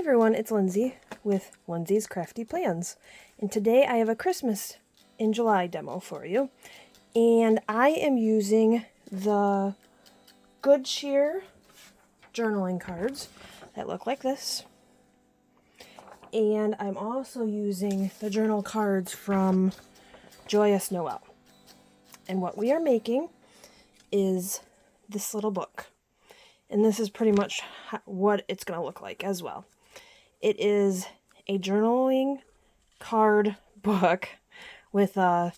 everyone, it's Lindsay with Lindsay's Crafty Plans, and today I have a Christmas in July demo for you, and I am using the Good Cheer journaling cards that look like this, and I'm also using the journal cards from Joyous Noel, and what we are making is this little book. And this is pretty much what it's going to look like as well. It is a journaling card book with a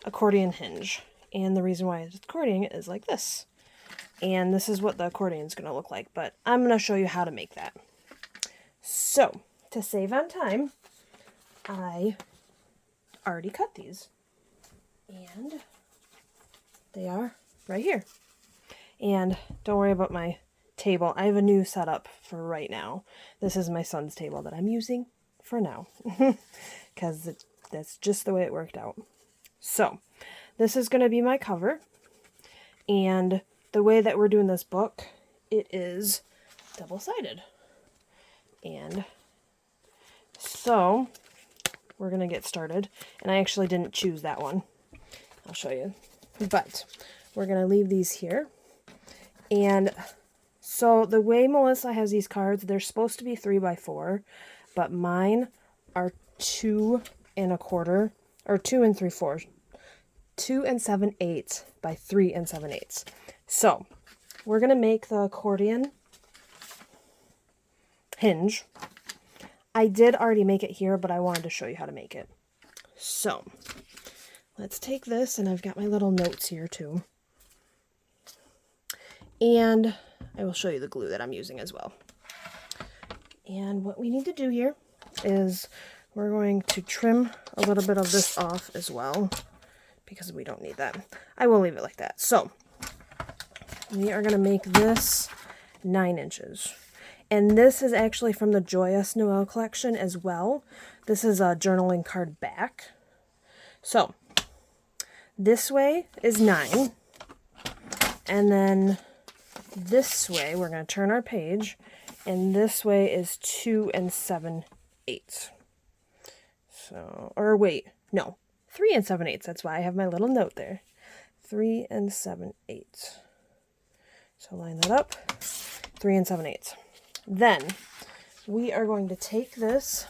accordion hinge. And the reason why it's accordion is like this. And this is what the accordion is going to look like. But I'm going to show you how to make that. So, to save on time, I already cut these. And they are right here. And don't worry about my table. I have a new setup for right now. This is my son's table that I'm using for now because that's just the way it worked out. So this is going to be my cover, and the way that we're doing this book, it is double-sided. And so we're going to get started, and I actually didn't choose that one. I'll show you, but we're going to leave these here. And so the way Melissa has these cards, they're supposed to be 3x4, but mine are 2 1/4, or 2 3/4, 2 7/8 by 3 7/8. So we're going to make the accordion hinge. I did already make it here, but I wanted to show you how to make it. So let's take this, and I've got my little notes here too. And I will show you the glue that I'm using as well. And what we need to do here is we're going to trim a little bit of this off as well, because we don't need that. I will leave it like that. So we are going to make this 9 inches. And this is actually from the Joyous Noel collection as well. This is a journaling card back. So this way is 9. And then this way, we're going to turn our page, and this way is 2 7/8. So, or wait, no, 3 7/8. That's why I have my little note there. 3 7/8. So line that up, 3 7/8. Then we are going to take this,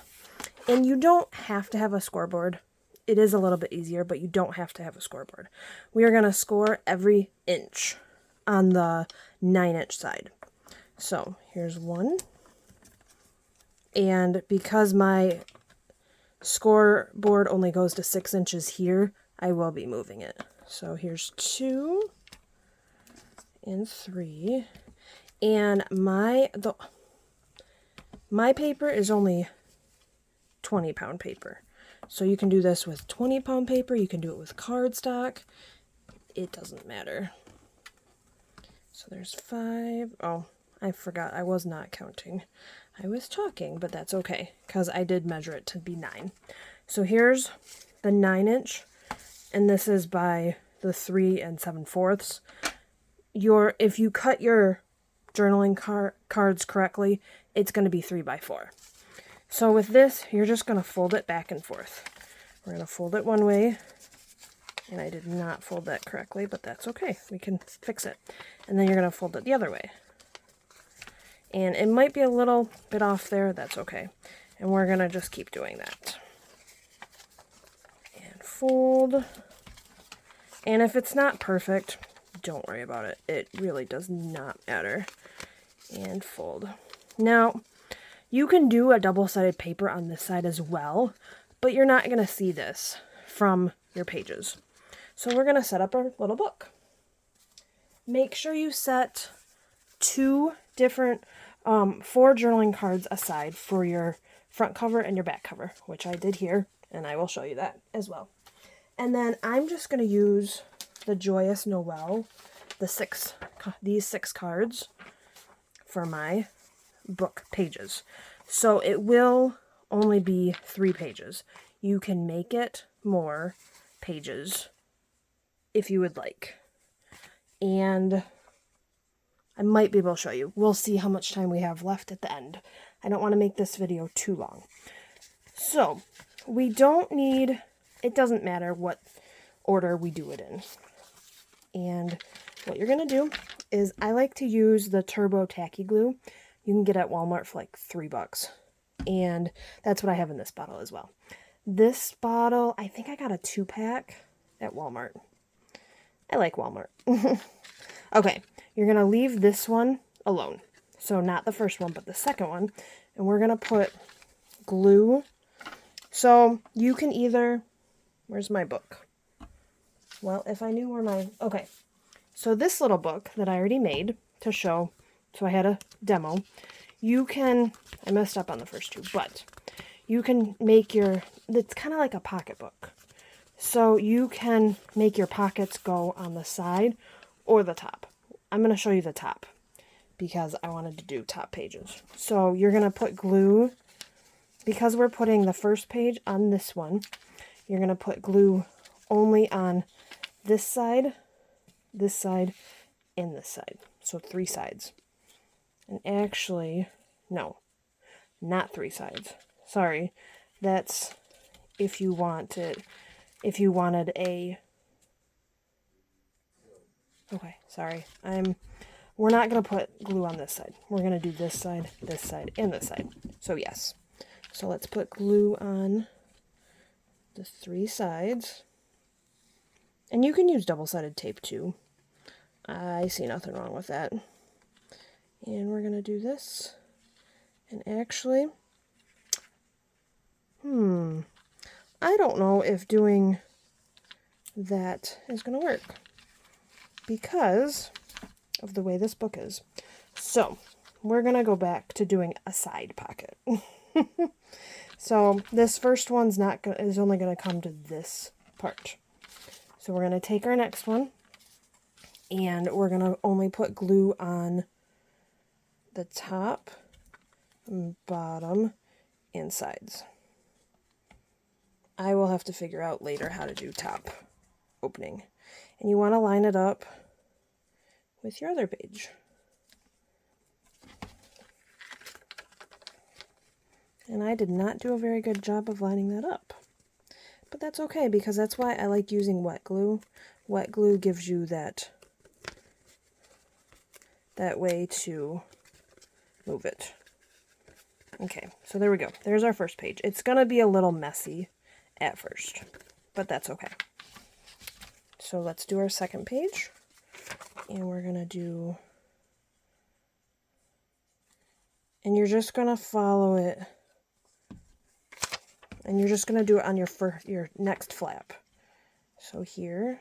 and you don't have to have a scoreboard. It is a little bit easier, but you don't have to have a scoreboard. We are going to score every inch on the 9-inch side. So here's 1. And because my scoreboard only goes to 6 inches here, I will be moving it. So here's 2 and 3. And my paper is only 20-pound paper. So you can do this with 20-pound paper. You can do it with cardstock. It doesn't matter. So there's 5. Oh, I forgot. I was not counting. I was talking, but that's okay, because I did measure it to be 9. So here's the 9-inch, and this is by the 3 7/4. If you cut your journaling cards correctly, it's going to be 3x4. So with this, you're just going to fold it back and forth. We're going to fold it one way. And I did not fold that correctly, but that's okay. We can fix it. And then you're going to fold it the other way. And it might be a little bit off there. That's okay. And we're going to just keep doing that. And fold. And if it's not perfect, don't worry about it. It really does not matter. And fold. Now, you can do a double-sided paper on this side as well, but you're not going to see this from your pages. So we're going to set up our little book. Make sure you set 2 different, 4 journaling cards aside for your front cover and your back cover, which I did here, and I will show you that as well. And then I'm just going to use the Joyous Noel, these 6 cards for my book pages. So it will only be 3 pages. You can make it more pages if you would like. And I might be able to show you. We'll see how much time we have left at the end. I don't want to make this video too long. So, we don't need, it doesn't matter what order we do it in. And what you're going to do is, I like to use the Turbo Tacky Glue. You can get at Walmart for like $3. And that's what I have in this bottle as well. This bottle, I think I got a 2-pack at Walmart. I like Walmart. Okay, you're going to leave this one alone. So not the first one, but the second one. And we're going to put glue. So you can either, where's my book? Well, if I knew where my, okay. So this little book that I already made to show, so I had a demo. You can, I messed up on the first two, but you can make your, it's kind of like a pocketbook. So you can make your pockets go on the side or the top. I'm going to show you the top because I wanted to do top pages. So you're going to put glue, because we're putting the first page on this one, you're going to put glue only on this side, and this side. So 3 sides. And actually, no, not 3 sides. Sorry, that's if you wanted a, okay, sorry. We're not going to put glue on this side. We're going to do this side, and this side. So yes. So let's put glue on the 3 sides. And you can use double-sided tape too. I see nothing wrong with that. And we're going to do this. And actually, I don't know if doing that is going to work because of the way this book is. So, we're going to go back to doing a side pocket. So, this first one's is only going to come to this part. So, we're going to take our next one and we're going to only put glue on the top, bottom, and sides. I will have to figure out later how to do top opening. And you want to line it up with your other page. And I did not do a very good job of lining that up. But that's okay, because that's why I like using wet glue. Wet glue gives you that way to move it. Okay, so there we go. There's our first page. It's going to be a little messy at first, but that's okay. So let's do our second page, and we're going to do, and you're just going to follow it, and you're just going to do it on your next flap. So here,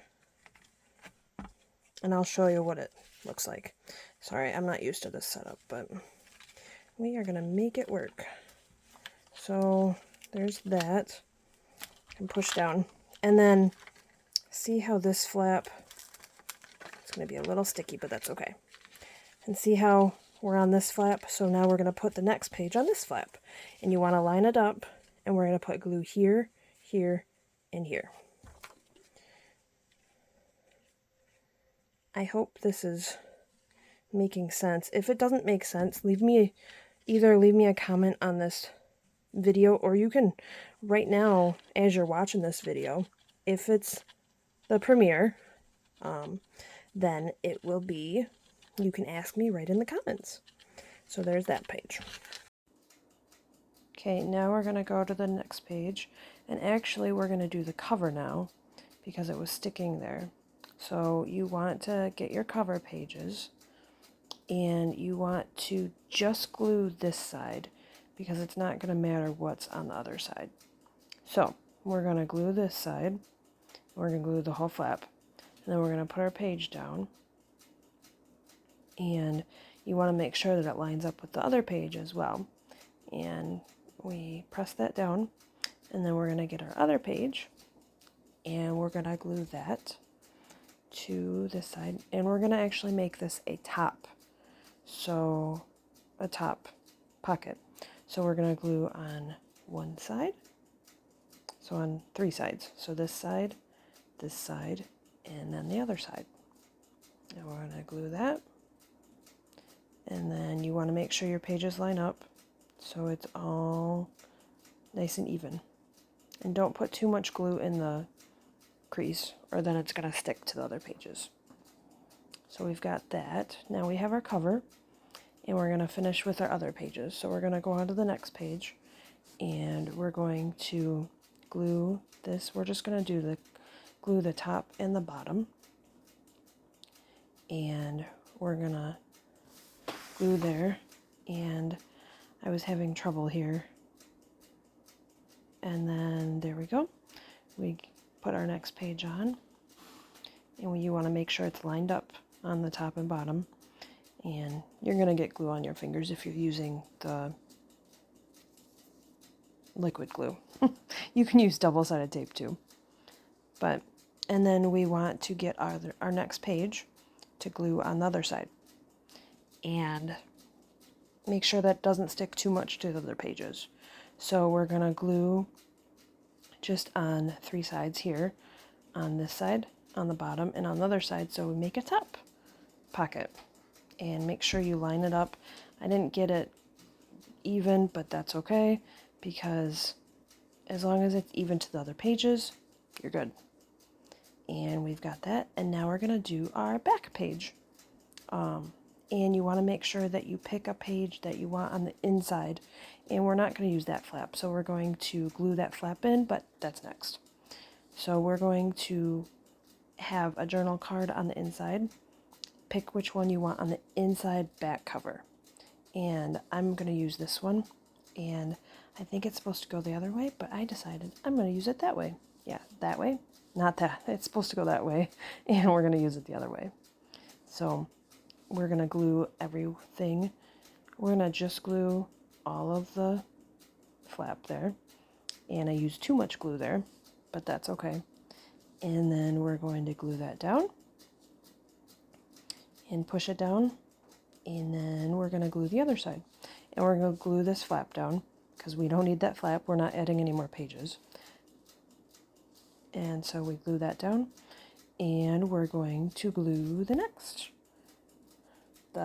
and I'll show you what it looks like. Sorry, I'm not used to this setup, but we are going to make it work. So there's that. And push down. And then see how this flap, it's going to be a little sticky, but that's okay. And see how we're on this flap? So now we're going to put the next page on this flap. And you want to line it up, and we're going to put glue here, here, and here. I hope this is making sense. If it doesn't make sense, either leave me a comment on this video, or you can right now, as you're watching this video, if it's the premiere, then it will be, you can ask me right in the comments. So there's that page. Okay, now we're going to go to the next page, and actually we're going to do the cover now because it was sticking there. So you want to get your cover pages, and you want to just glue this side because it's not going to matter what's on the other side. So we're going to glue this side, we're going to glue the whole flap, and then we're going to put our page down, and you want to make sure that it lines up with the other page as well. And we press that down, and then we're going to get our other page, and we're going to glue that to this side, and we're going to actually make this a top, so a top pocket. So we're going to glue on one side, so on 3 sides. So this side, and then the other side. And we're going to glue that. And then you want to make sure your pages line up. so it's all nice and even. And don't put too much glue in the crease, or then it's going to stick to the other pages. So we've got that. Now we have our cover, and we're going to finish with our other pages. So we're going to go on to the next page, and we're going to glue this. We're just going to glue the top and the bottom, and we're going to glue there. And I was having trouble here. And then there we go. We put our next page on, and you want to make sure it's lined up on the top and bottom. And you're going to get glue on your fingers if you're using the liquid glue. You can use double-sided tape too. And then we want to get our next page to glue on the other side. And make sure that doesn't stick too much to the other pages. So we're going to glue just on 3 sides here, on this side, on the bottom, and on the other side, so we make a top pocket. And make sure you line it up. I didn't get it even, but that's okay, because as long as it's even to the other pages, you're good. And we've got that, and now we're going to do our back page. And you want to make sure that you pick a page that you want on the inside, and we're not going to use that flap, so we're going to glue that flap in, but that's next. So we're going to have a journal card on the inside. Pick which one you want on the inside back cover, and I'm going to use this one, and I think it's supposed to go the other way, but I decided I'm going to use it that way. Yeah, that way, not that. It's supposed to go that way, and we're going to use it the other way. So we're going to glue everything. We're going to just glue all of the flap there. And I used too much glue there, but that's okay. And then we're going to glue that down and push it down. And then we're going to glue the other side. And we're going to glue this flap down because we don't need that flap. We're not adding any more pages. And so we glue that down. And we're going to glue the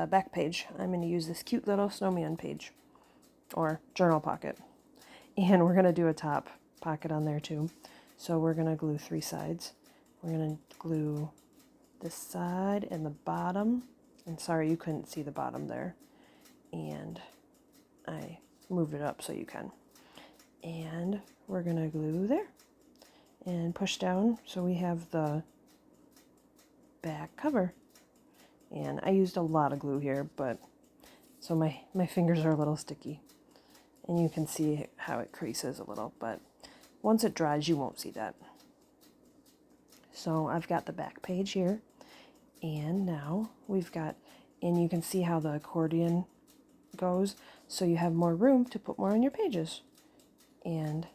back page. I'm going to use this cute little snowman page or journal pocket, and we're going to do a top pocket on there too. So we're going to glue 3 sides. We're going to glue this side and the bottom, and sorry you couldn't see the bottom there, and I moved it up so you can. And we're going to glue there and push down so we have the back cover. And I used a lot of glue here, but so my fingers are a little sticky. And you can see how it creases a little, but once it dries, you won't see that. So I've got the back page here, and now we've got, and you can see how the accordion goes, so you have more room to put more on your pages. And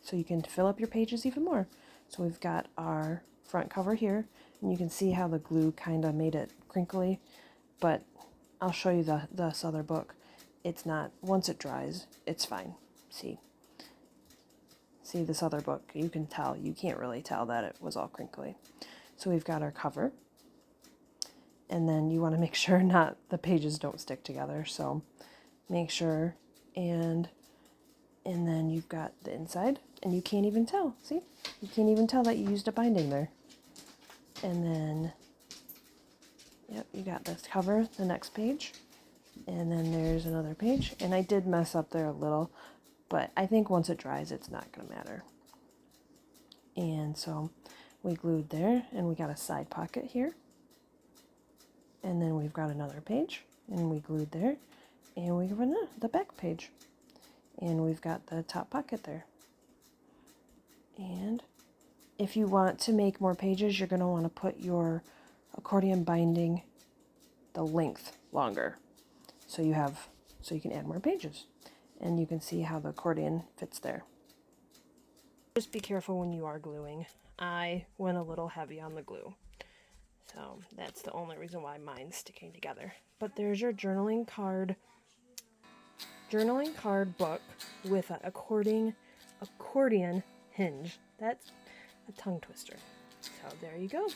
so you can fill up your pages even more. So we've got our front cover here, and you can see how the glue kind of made it crinkly, but I'll show you this other book. It's not, once it dries, it's fine. See this other book, you can tell, you can't really tell that it was all crinkly. So we've got our cover, and then you want to make sure the pages don't stick together, so make sure, and then you've got the inside, and you can't even tell, see? You can't even tell that you used a binding there. And then, yep, you got this cover, the next page, and then there's another page, and I did mess up there a little, but I think once it dries, it's not going to matter. And so we glued there, and we got a side pocket here, and then we've got another page, and we glued there, and we have the back page, and we've got the top pocket there. And if you want to make more pages, you're going to want to put your accordion binding the length longer, so you can add more pages, and you can see how the accordion fits there. Just be careful when you are gluing. I went a little heavy on the glue, so that's the only reason why mine's sticking together. But there's your journaling card book with an accordion hinge. That's a tongue twister. So there you go.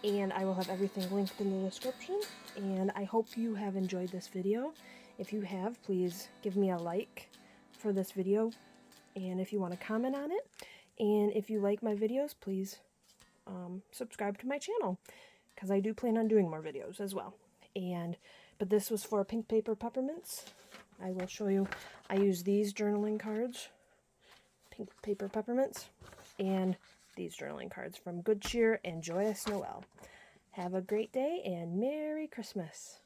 and I will have everything linked in the description. And I hope you have enjoyed this video. If you have, please give me a like for this video, and if you want to comment on it, and if you like my videos, please subscribe to my channel, because I do plan on doing more videos as well. But this was for Pink Paper Peppermints. I will show you. I use these journaling cards, Pink Paper Peppermints, and these journaling cards from Good Cheer and Joyous Noel. Have a great day and Merry Christmas.